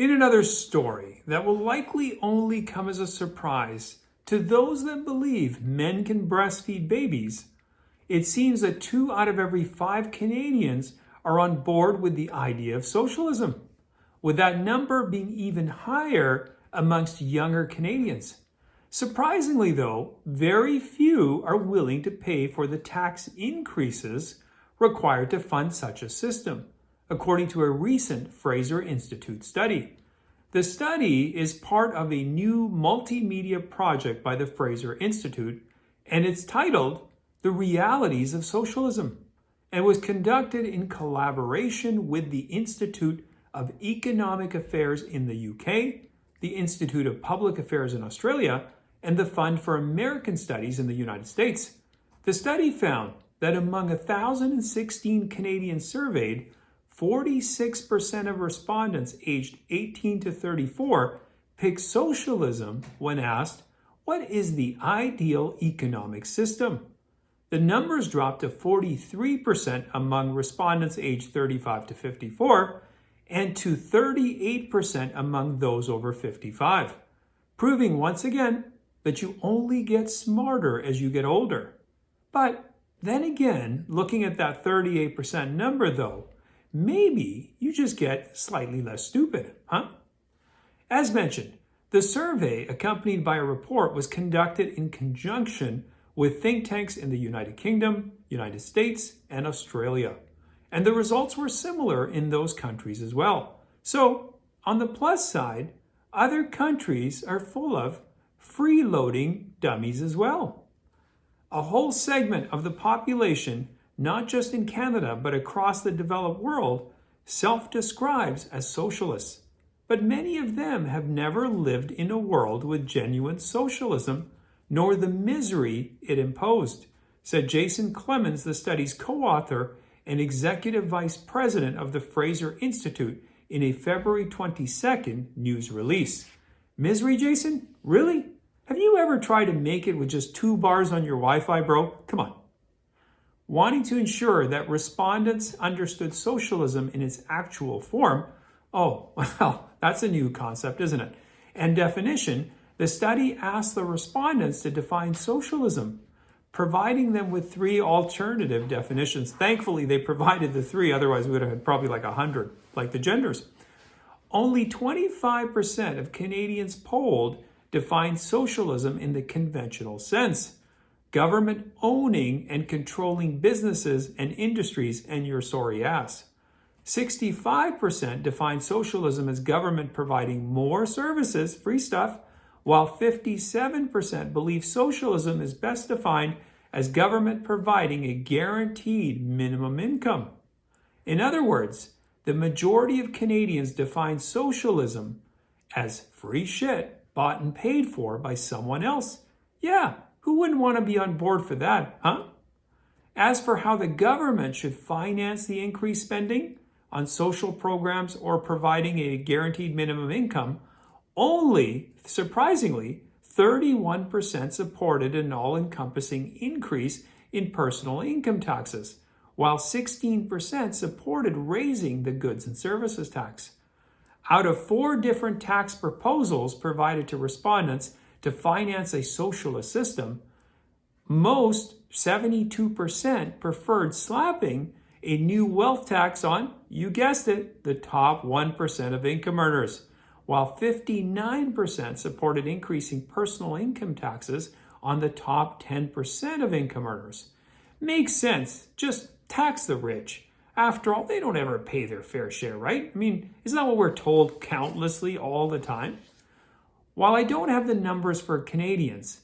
In another story that will likely only come as a surprise to those that believe men can breastfeed babies, it seems that 2 out of every 5 Canadians are on board with the idea of socialism, with that number being even higher amongst younger Canadians. Surprisingly, though, very few are willing to pay for the tax increases required to fund such a system, according to a recent Fraser Institute study. The study is part of a new multimedia project by the Fraser Institute, and it's titled The Realities of Socialism, and was conducted in collaboration with the Institute of Economic Affairs in the UK, the Institute of Public Affairs in Australia, and the Fund for American Studies in the United States. The study found that among 1,016 Canadians surveyed, 46% of respondents aged 18 to 34 picked socialism when asked, what is the ideal economic system? The numbers dropped to 43% among respondents aged 35 to 54 and to 38% among those over 55, proving once again that you only get smarter as you get older. But then again, looking at that 38% number though, maybe you just get slightly less stupid, huh? As mentioned, the survey, accompanied by a report, was conducted in conjunction with think tanks in the United Kingdom, United States, and Australia. And the results were similar in those countries as well. So, on the plus side, other countries are full of freeloading dummies as well. A whole segment of the population, not just in Canada, but across the developed world, self-describes as socialists. But many of them have never lived in a world with genuine socialism, nor the misery it imposed, said Jason Clemens, the study's co-author and executive vice president of the Fraser Institute, in a February 22nd news release. Misery, Jason? Really? Have you ever tried to make it with just 2 bars on your Wi-Fi, bro? Come on. Wanting to ensure that respondents understood socialism in its actual form, oh, well, that's a new concept, isn't it? And definition, the study asked the respondents to define socialism, providing them with 3 alternative definitions. Thankfully, they provided the 3, otherwise we would have had probably like 100, like the genders. Only 25% of Canadians polled define socialism in the conventional sense. Government owning and controlling businesses and industries and your sorry ass. 65% define socialism as government providing more services, free stuff, while 57% believe socialism is best defined as government providing a guaranteed minimum income. In other words, the majority of Canadians define socialism as free shit bought and paid for by someone else. Yeah, who wouldn't want to be on board for that, huh? As for how the government should finance the increased spending on social programs or providing a guaranteed minimum income, only, surprisingly, 31% supported an all-encompassing increase in personal income taxes, while 16% supported raising the goods and services tax. Out of 4 different tax proposals provided to respondents to finance a socialist system, most, 72%, preferred slapping a new wealth tax on, you guessed it, the top 1% of income earners, while 59% supported increasing personal income taxes on the top 10% of income earners. Makes sense. Just tax the rich. After all, they don't ever pay their fair share, right? I mean, isn't that what we're told countlessly all the time? While I don't have the numbers for Canadians,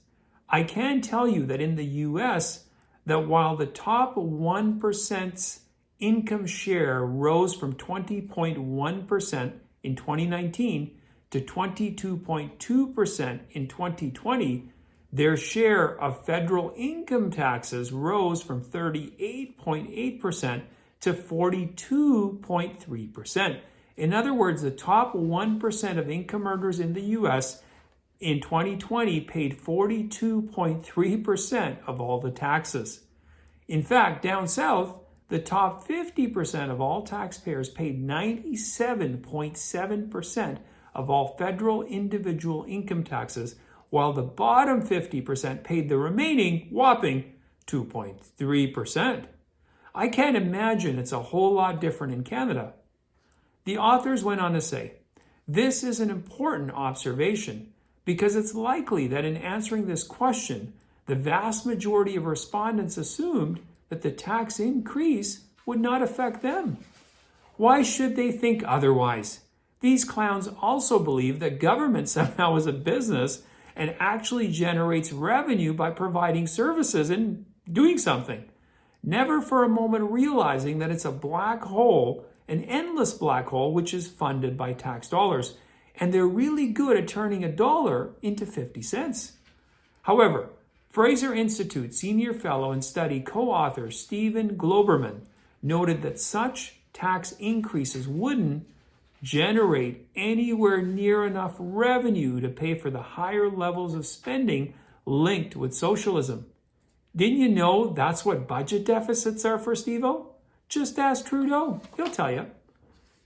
I can tell you that in the US, that while the top 1%'s income share rose from 20.1% in 2019 to 22.2% in 2020, their share of federal income taxes rose from 38.8% to 42.3%. In other words, the top 1% of income earners in the US in 2020 paid 42.3% of all the taxes. In fact, down south, the top 50% of all taxpayers paid 97.7% of all federal individual income taxes, while the bottom 50% paid the remaining whopping 2.3%. I can't imagine it's a whole lot different in Canada. The authors went on to say, this is an important observation because it's likely that in answering this question, the vast majority of respondents assumed that the tax increase would not affect them. Why should they think otherwise? These clowns also believe that government somehow is a business and actually generates revenue by providing services and doing something, never for a moment realizing that it's a black hole, an endless black hole, which is funded by tax dollars. And they're really good at turning a dollar into 50 cents. However, Fraser Institute senior fellow and study co-author Stephen Globerman noted that such tax increases wouldn't generate anywhere near enough revenue to pay for the higher levels of spending linked with socialism. Didn't you know that's what budget deficits are for, Steve-O? Just ask Trudeau. He'll tell you.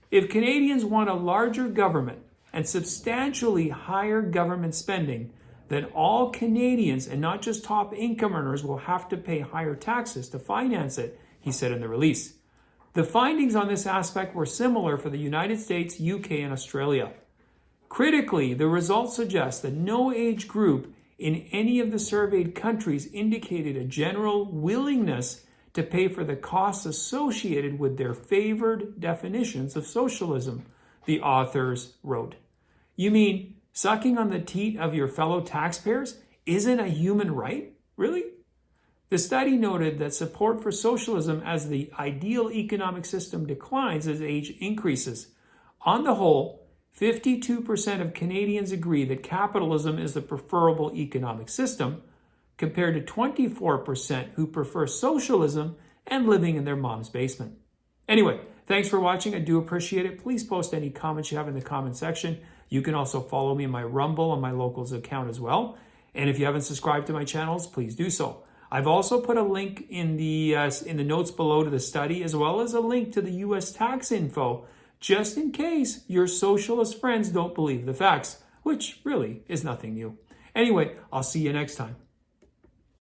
If Canadians want a larger government and substantially higher government spending, then all Canadians and not just top income earners will have to pay higher taxes to finance it, he said in the release. The findings on this aspect were similar for the United States, UK, and Australia. Critically, the results suggest that no age group in any of the surveyed countries indicated a general willingness to pay for the costs associated with their favored definitions of socialism, the authors wrote. You mean sucking on the teat of your fellow taxpayers isn't a human right? Really? The study noted that support for socialism as the ideal economic system declines as age increases. On the whole, 52% of Canadians agree that capitalism is the preferable economic system, compared to 24% who prefer socialism and living in their mom's basement. Anyway, thanks for watching. I do appreciate it. Please post any comments you have in the comment section. You can also follow me on my Rumble and my Locals account as well. And if you haven't subscribed to my channels, please do so. I've also put a link in the notes below to the study, as well as a link to the U.S. tax info, just in case your socialist friends don't believe the facts, which really is nothing new. Anyway, I'll see you next time.